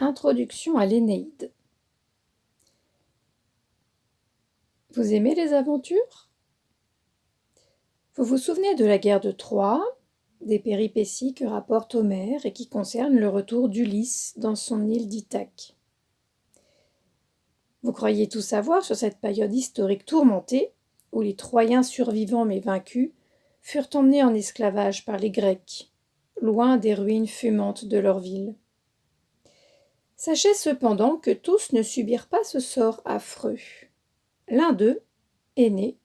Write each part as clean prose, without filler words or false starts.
Introduction à l'Énéide. Vous aimez les aventures? Vous vous souvenez de la guerre de Troie, des péripéties que rapporte Homère et qui concernent le retour d'Ulysse dans son île d'Ithaque. Vous croyez tout savoir sur cette période historique tourmentée où les Troyens survivants mais vaincus furent emmenés en esclavage par les Grecs, loin des ruines fumantes de leur ville. Sachez cependant que tous ne subirent pas ce sort affreux. L'un d'eux, Énée,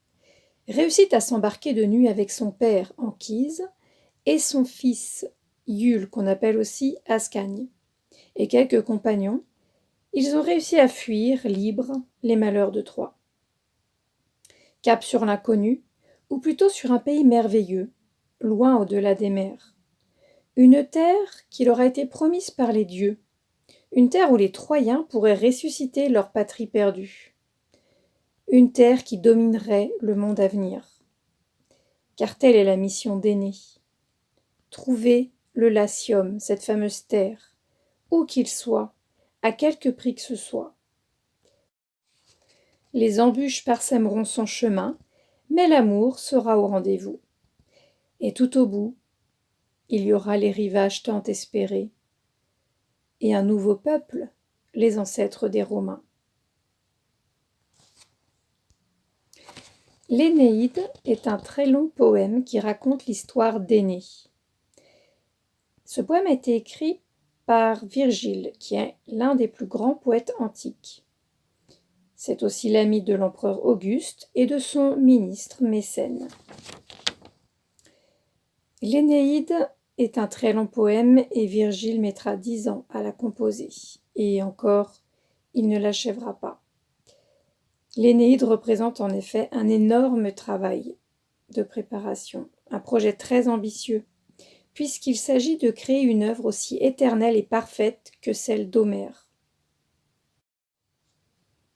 réussit à s'embarquer de nuit avec son père Anchise et son fils Iule, qu'on appelle aussi Ascagne, et quelques compagnons. Ils ont réussi à fuir, libres, les malheurs de Troie. Cap sur l'inconnu, ou plutôt sur un pays merveilleux, loin au-delà des mers. Une terre qui leur a été promise par les dieux, une terre où les Troyens pourraient ressusciter leur patrie perdue. Une terre qui dominerait le monde à venir. Car telle est la mission d'Énée. Trouver le Latium, cette fameuse terre, où qu'il soit, à quelque prix que ce soit. Les embûches parsèmeront son chemin, mais l'amour sera au rendez-vous. Et tout au bout, il y aura les rivages tant espérés, et un nouveau peuple, les ancêtres des Romains. L'Énéide est un très long poème qui raconte l'histoire d'Énée. Ce poème a été écrit par Virgile, qui est l'un des plus grands poètes antiques. C'est aussi l'ami de l'empereur Auguste et de son ministre Mécène. L'Énéide est un très long poème et Virgile mettra 10 ans à la composer. Et encore, il ne l'achèvera pas. L'Énéide représente en effet un énorme travail de préparation, un projet très ambitieux, puisqu'il s'agit de créer une œuvre aussi éternelle et parfaite que celle d'Homère.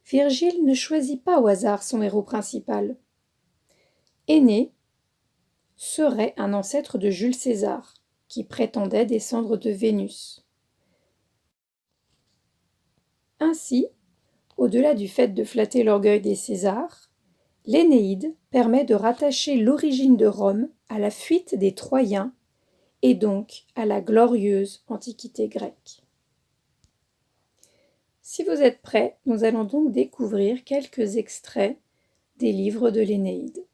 Virgile ne choisit pas au hasard son héros principal. Énée serait un ancêtre de Jules César, qui prétendait descendre de Vénus. Ainsi, au-delà du fait de flatter l'orgueil des Césars, l'Énéide permet de rattacher l'origine de Rome à la fuite des Troyens et donc à la glorieuse Antiquité grecque. Si vous êtes prêts, nous allons donc découvrir quelques extraits des livres de l'Énéide.